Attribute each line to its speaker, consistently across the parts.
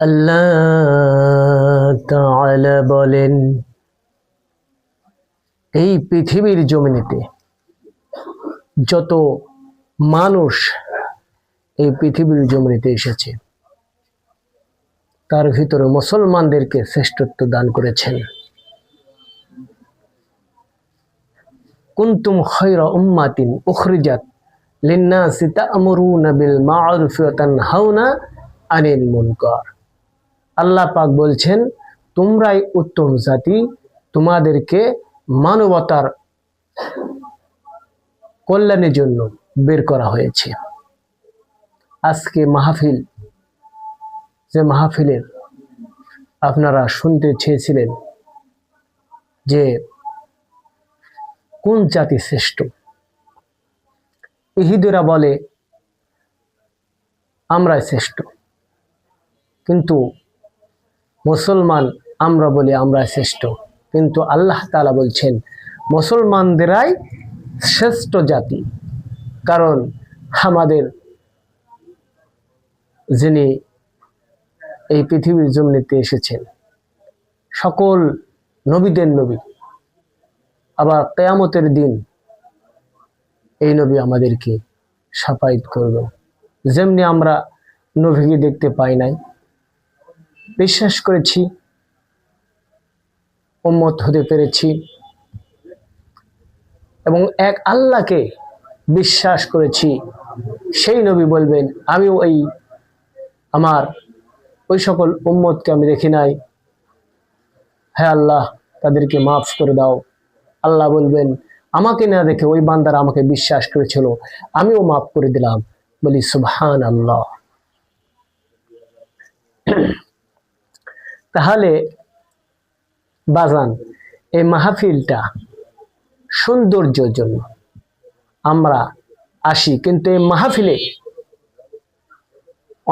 Speaker 1: আল্লাহ তাআলা বলেন, এই পৃথিবীর জমিনেতে যত মানুষ এই পৃথিবীর জমিনেতে এসেছে তার ভিতরে মুসলমানদেরকে শ্রেষ্ঠত্ব দান করেছেন। কুনতুম খায়রা উম্মাতিন উখরিজাত লিন্নাসি তা'মুরুনা বিল মা'রুফি ওয়া তানহাউনা আনিল মুনকার। আল্লাহ পাক বলছেন, তোমরাই উত্তম জাতি, তোমাদেরকে মানবতার কল্যাণের জন্য বের করা হয়েছে। আজকে মাহফিল, যে মাহফিলের আপনারা শুনতে চেয়েছিলেন যে কোন জাতি শ্রেষ্ঠ, ইহুদিরা বলে আমরাই শ্রেষ্ঠ, কিন্তু মুসলমান আমরা বলি আমরা শ্রেষ্ঠ। কিন্তু আল্লাহ তাআলা বলছেন মুসলমানদেরাই শ্রেষ্ঠ জাতি, কারণ আমাদের যিনি এই পৃথিবীর জমিতে এসেছেন সকল নবীদের নবী, আবার কিয়ামতের দিন এই নবী আমাদেরকে শাফায়াত করবেন। যেমনি আমরা নবীকে দেখতে পাই নাই, বিশ্বাস করেছি, উম্মত হতে পেরেছি এবং এক আল্লাহকে বিশ্বাস করেছি, সেই নবী বলবেন আমি আমার ওই সকল উম্মতকে আমি দেখি নাই, হ্যাঁ আল্লাহ তাদেরকে মাফ করে দাও। আল্লাহ বলবেন আমাকে না দেখে ওই বান্দারা আমাকে বিশ্বাস করেছিল, আমিও মাফ করে দিলাম। বলি সুবহানাল্লাহ। তাহলে বাজান, এই মাহফিলটা সৌন্দর্যের জন্য আমরা আসি, কিন্তু এই মাহফিলে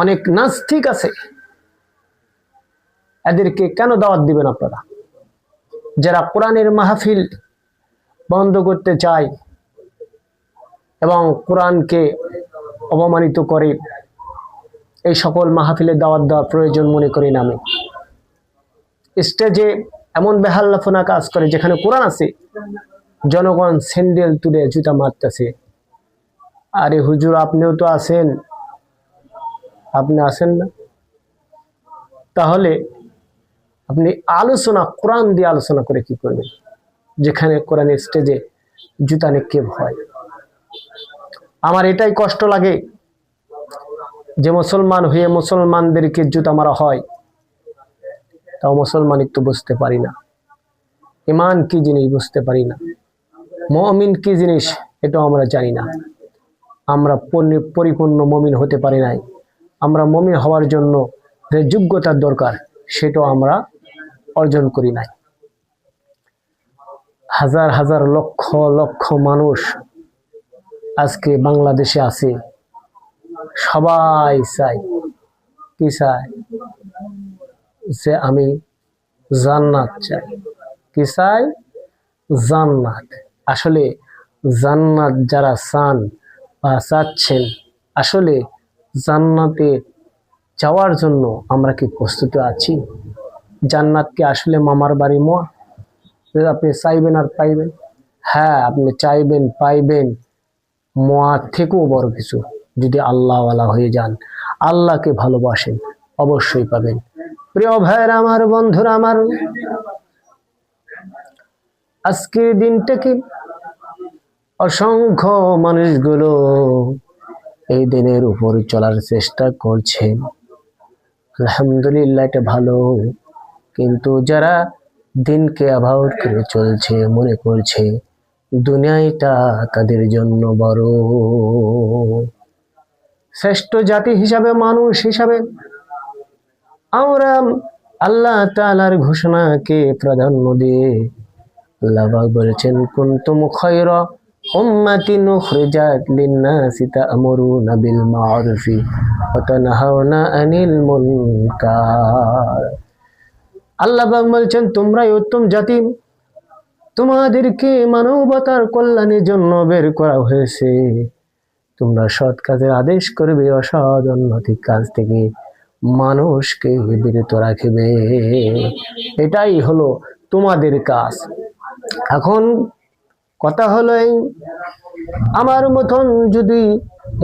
Speaker 1: অনেক নাস্তিক আছে, এদেরকে কেন দাওয়াত দিবেন আপনারা? যারা কোরআনের মাহফিল বন্ধ করতে চায় এবং কোরআনকে অপমানিত করে, এই সকল মাহফিলে দাওয়াত দেওয়ার প্রয়োজন মনে করি না আমি। স্টেজে এমন বেহাল্লাফোনা কাজ করে যেখানে কোরআন আছে, জনগণ স্যান্ডেল তুলে জুতা মারতেছে। আরে হুজুর, আপনিও তো আছেন, আপনি আছেন না? তাহলে আপনি আলোচনা কোরআন দিয়ে আলোচনা করে কি করবেন, যেখানে কোরআনের স্টেজে জুতা নিক্ষেপ হয়? আমার এটাই কষ্ট লাগে যে মুসলমান হয়ে মুসলমানদেরকে জুতা মারা হয়, তাও মুসলমানিত্ব বুঝতে পারি না, ঈমান কি জিনিস বুঝতে পারি না, মুমিন কি জিনিস এটাও আমরা জানি না। আমরা পরিপূর্ণ মুমিন হতে পারি নাই। আমরা মুমিন হওয়ার জন্য যে যোগ্যতার দরকার সেটাও আমরা অর্জন করি নাই। হাজার হাজার লক্ষ লক্ষ মানুষ আজকে বাংলাদেশে আছে, সবাই চাই কি চায়? যে আমি জান্নাত চাই। কি চাই? জান্নাত। আসলে জান্নাত যারা চান বা চাচ্ছেন, আসলে জান্নাতে যাওয়ার জন্য আমরা কি প্রস্তুত আছি? জান্নাত কি আসলে মামার বাড়ি মোয়া? আপনি চাইবেন আর পাইবেন? হ্যাঁ, আপনি চাইবেন পাইবেন, মোয়া থেকেও বড় কিছু। যদি আল্লাহওয়ালা হয়ে যান, আল্লাহকে ভালোবাসেন, অবশ্যই পাবেন। প্রিয় ভাইয়েরা আমার, বন্ধুরা আমার, আজকের দিনটা কি অসংখ্য মানুষগুলো এই দিনের উপর চলার চেষ্টা করছে, আলহামদুলিল্লাহ, এটা ভালো। কিন্তু যারা দিনকে অ্যাভয়েড করে চলছে, মনে করছে দুনিয়াটা তাদের জন্য বড়, শ্রেষ্ঠ জাতি হিসাবে, মানুষ হিসাবে আমরা আল্লাহ তাআলার ঘোষণাকে প্রাধান্য দিয়ে আল্লাহ পাক বলেছেন, কুনতুম খায়রা উম্মাতিন উখরিজাত লিন্নাসি তা'মুরুনা বিল মা'রুফি ওয়া তানহাউনা আনিল মুনকার। আল্লাহ পাক বলছেন তোমরাই উত্তম জাতি, তোমাদেরকে মানবতার কল্যাণের জন্য বের করা হয়েছে। তোমরা সৎ কাজের আদেশ করবে, অসৎ অনৈতিক কাজ থেকে মানুষকে বিরত রাখবে। এটাই হলো তোমাদের কাজ। এখন কথা হলো আমার মতন যদি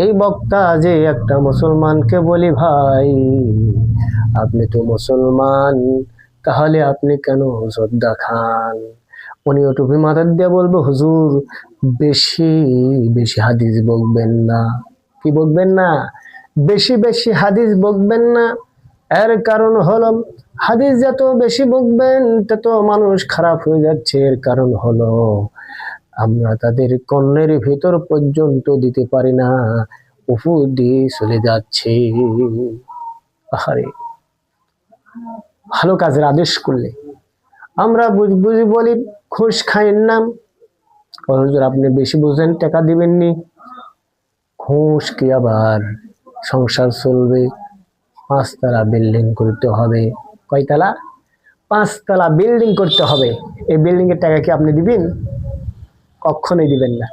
Speaker 1: এই বক্তা যে একটা মুসলমানকে বলি, ভাই আপনি তো মুসলমান, তাহলে আপনি কেন জর্দা খান? উনিও টুপি মাথার দিয়ে বলবো, হুজুর বেশি বেশি হাদিস বকবেন না। কি বকবেন না? বেশি বেশি হাদিস বকবেন না। এর কারণ হলো হাদিস যত বেশি বকবেন তত মানুষ খারাপ হয়ে যাচ্ছে। এর কারণ হলো আমরা তাদের কর্ণের ভিতর পর্যন্ত দিতে পারি না, উপর দিয়ে চলে যাচ্ছে। আহারে, ভালো কাজের আদেশ করলে আমরা বুঝি বলি ঘুষ খাইন না। হুজুর আপনি বেশি বুঝেন, টাকা দিবেননি। ঘুষ কি আবার সংসার চলবে? 5 তলা বিল্ডিং করতে হবে। কয়তলা? 5 তলা বিল্ডিং করতে হবে। এই বিল্ডিং এর টাকা কি আপনি দিবেন? কখনোই দিবেন না।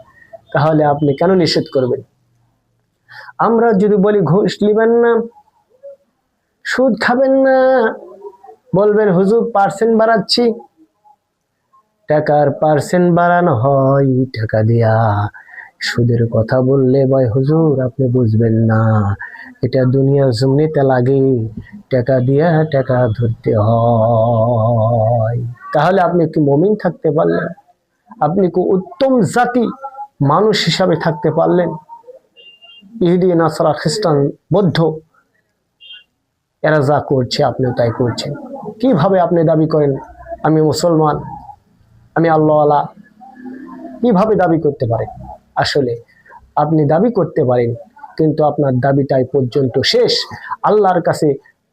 Speaker 1: তাহলে আপনি কেন নিষেধ করবেন? আমরা যদি বলি ঘুষ নেবেন না, সুদ খাবেন না, বলবেন হুজুর পার্সেন্ট বাড়াচ্ছি। টাকার পার্সেন্ট বাড়ানো হয় টাকা দিয়া। সুদের কথা বললে ভাই হুজুর আপনি বুঝবেন না, এটা দুনিয়ার জমিতে লাগে, টাকা দিয়া টাকা ধরতে হয়। তাহলে আপনি কি মুমিন থাকতে পারলেন? আপনি কি উত্তম জাতি মানুষ হিসাবে থাকতে পারলেন? ইহুদি, নাসারা, খ্রিস্টান, বৌদ্ধ এরা যা করছে আপনিও তাই করছেন। কিভাবে আপনি দাবি করেন আমি মুসলমান, আমি আল্লাহওয়ালা? কিভাবে দাবি করতে পারেন? আসলে আপনি দাবি করতে পারেন, কিন্তু আপনার দাবিটাই পর্যন্ত শেষ, আল্লাহর কাছে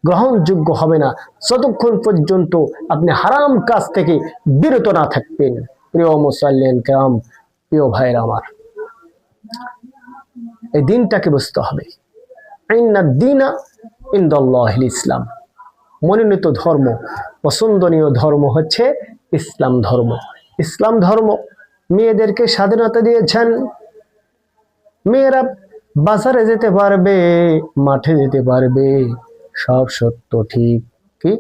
Speaker 1: গ্রহণযোগ্য হবে না যতক্ষণ পর্যন্ত আপনি হারাম কাজ থেকে বিরত না থাকবেন। প্রিয় মুসল্লিন কিরাম, প্রিয় ভাইরা আমার, এই দিনটাকে বুঝতে হবে। ইন্নাদ দীনা ইনদাল্লাহিল ইসলাম। মনোনীত ধর্ম, পছন্দনীয় ধর্ম হচ্ছে ইসলাম ধর্ম। ইসলাম ধর্ম মেয়েদেরকে স্বাধীনতা দিয়েছেন। মেয়েরা বাজারে যেতে পারবে, মাঠে যেতে পারবে, সব সত্য ঠিক। কি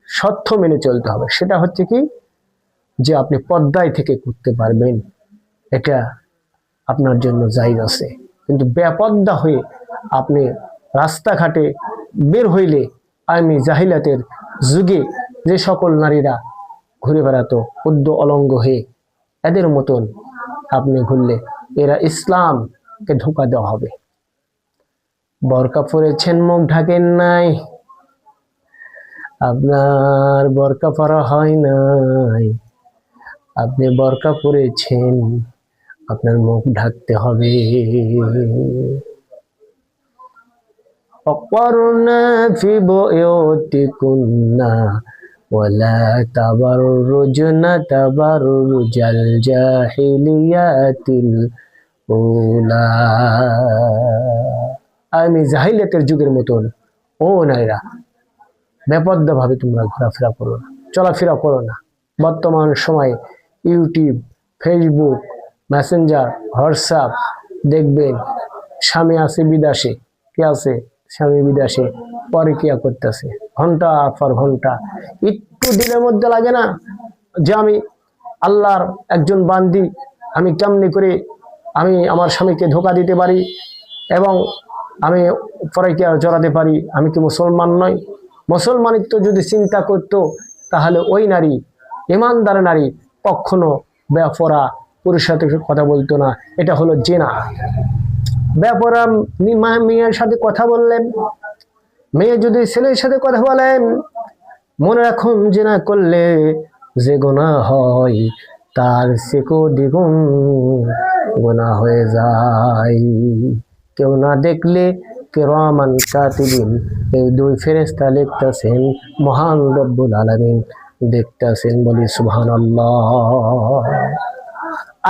Speaker 1: সত্য মেনে চলতে হবে। সেটা হচ্ছে কি যে আপনি পর্দায় থেকে করতে পারবেন, এটা আপনার জন্য জায়েজ আছে। কিন্তু বেপর্দা হয়ে আপনি রাস্তাঘাটে বের হইলে, আমি জাহিলাতের যুগে যে সকল নারীরা ঘুরে বেড়াতো উদ্য অলঙ্গ হয়ে, এদের মতন আপনি ঘুরলে এরা ইসলামকে ধোঁকা দেওয়া হবে। বরকা পরেছেন, মুখ ঢাকেন নাই, আপনার বরকা পরা হয় নাই। আপনি বরকা পরেছেন, আপনার মুখ ঢাকতে হবে। অকরনা ফি বুয়ুতিকুন্না ওয়ালা তাবাররুজনা তাবাররুজাল জাহিলিয়াতিল উলা। আমি জাহিলিয়াতের যুগের মতন ও নারীরা বেপর্দা ভাবে তোমরা ঘোরাফেরা করো না, চলাফেরা করো না। বর্তমান সময়ে ইউটিউব, ফেসবুক, মেসেঞ্জার, হোয়াটসঅ্যাপ দেখবেন স্বামী আছে বিদেশে, কে আছে স্বামী বিদেশে, পরকিয়া করতেছে ঘন্টা পর ঘন্টা। একটু দিনের মধ্যে লাগে না যে আমি আল্লাহর একজন বান্দি, আমি কেমনি করে আমি আমার স্বামীকে ধোঁকা দিতে পারি এবং আমি পরকিয়া জড়াতে পারি? আমি কি মুসলমান নই? মুসলমানিত্ব যদি চিন্তা করত তাহলে ওই নারী, ইমানদার নারী, কখনো বেপরা পুরুষের সাথে কথা বলতো না। এটা হলো জিনা। বেপরা মেয়ের সাথে কথা বললেন, মেয়ে যদি ছেলের সাথে কথা বলেন, মনে রাখুন জিনা করলে যে গুনাহ হয় তার সেকো দ্বিগুণ গুনাহ হয়ে যায়। কেউ না দেখলে কিরামান কাতিবিন, এই দুই ফেরেশতা লিখতেছেন, মহান রব্বুল আলামিন দেখতেছেন। বলি সুবহানাল্লাহ।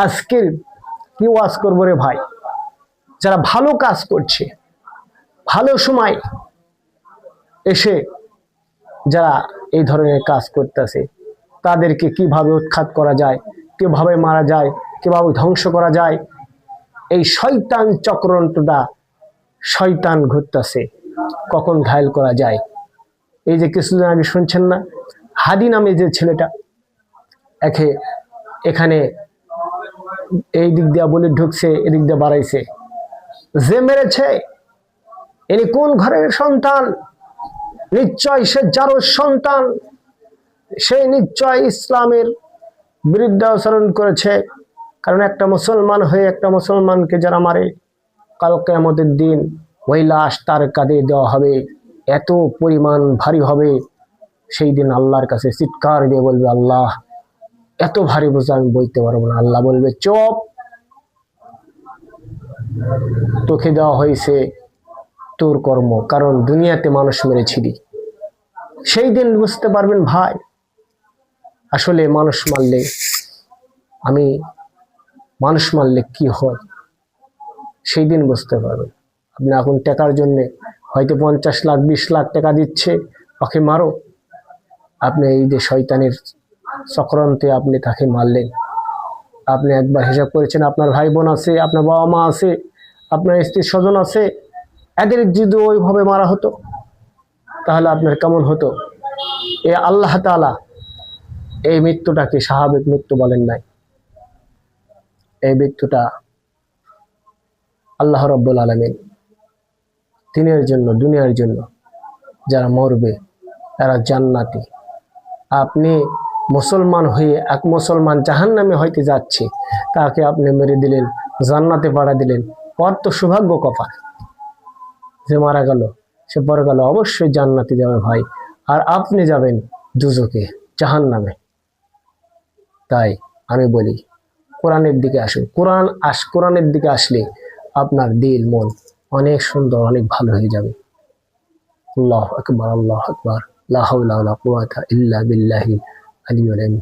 Speaker 1: আজকে কি ওয়াজ করবো রে ভাই? যারা ভালো কাজ করছে, ভালো সময় এসে যারা এই ধরনের কাজ করতেছে, তাদেরকে কিভাবে উৎখাত করা যায়, কিভাবে মারা যায়, কিভাবে ধ্বংস করা যায়, এই শয়তান চক্রান্তটা শয়তান ঘুরতেছে। কখন ঘায়েল করা যায়। এই যে কিছুদিন আগে শুনছেন না, হাদি নামে যে ছেলেটা এখানে এই দিক দিয়ে বলে ঢুকছে, এদিক দিয়ে বাড়াইছে, যে মেরেছে ইনি কোন ঘরের সন্তান? নিশ্চয় সে যারও সন্তান, সে নিশ্চয় ইসলামের বিরুদ্ধে আচরণ করেছে। কারণ একটা মুসলমান হয়ে একটা মুসলমানকে যারা মারে, কাল কিয়ামতের দিন ওই লাশ তার কাঁধে দেওয়া হবে, এত পরিমাণ ভারী হবে, সেই দিন আল্লাহর কাছে চিৎকার দিয়ে বলবে, আল্লাহ এত ভারী বোঝা আমি বইতে পারবো না। আল্লাহ বলবে, চুপ, তোকে দেওয়া হয়েছে তোর কর্ম, কারণ দুনিয়াতে মানুষ মেরেছিলি। সেই দিন বুঝতে পারবেন ভাই, আসলে মানুষ মারলে কি হয়, সেই দিন বুঝতে পারবেন। আপনি এখন টাকার জন্য হয়তো 50 লাখ 20 লাখ টাকা দিচ্ছে, ওকে মারো। আপনি এই যে শয়তানের চক্রান্তে আপনি তাকে মারলেন। আপনি একবার হিসাব করেছেন, আপনার ভাই বোন আছে, আপনার বাবা মা আছে, আপনার স্ত্রী স্বজন আছে, এদের যদি ওইভাবে মারা হতো তাহলে আপনার কেমন হতো? এ আল্লাহ তাআলা এই মৃত্যুটাকে স্বাভাবিক মৃত্যু বলেন নাই। এই মৃত্যুটা আল্লাহ রাব্বুল আলামিন দিনের জন্য, দুনিয়ার জন্য যারা মরবে তারা জান্নাতি। আপনি মুসলমান হয়ে এক মুসলমান জাহান্নামে হইতে যাচ্ছে, তাকে আপনি মেরে দিলেন, জান্নাতে পাঠা দিলেন। ওর তো সৌভাগ্য কপাল যে মারা গেল, সে পরে গেল অবশ্যই জান্নাতে যাবে ভাই, আর আপনি যাবেন দুজকে, জাহান্নামে। তাই আমি বলি, কোরআনের দিকে আসুন। কোরআনের দিকে আসলে আপনার দিল মন অনেক সুন্দর, অনেক ভালো হয়ে যাবে। আল্লাহু আকবার, আল্লাহু আকবার, লা হাওলা ওয়ালা কুওয়াতা ইল্লা বিল্লাহিল আলিয়্যিল আযীম।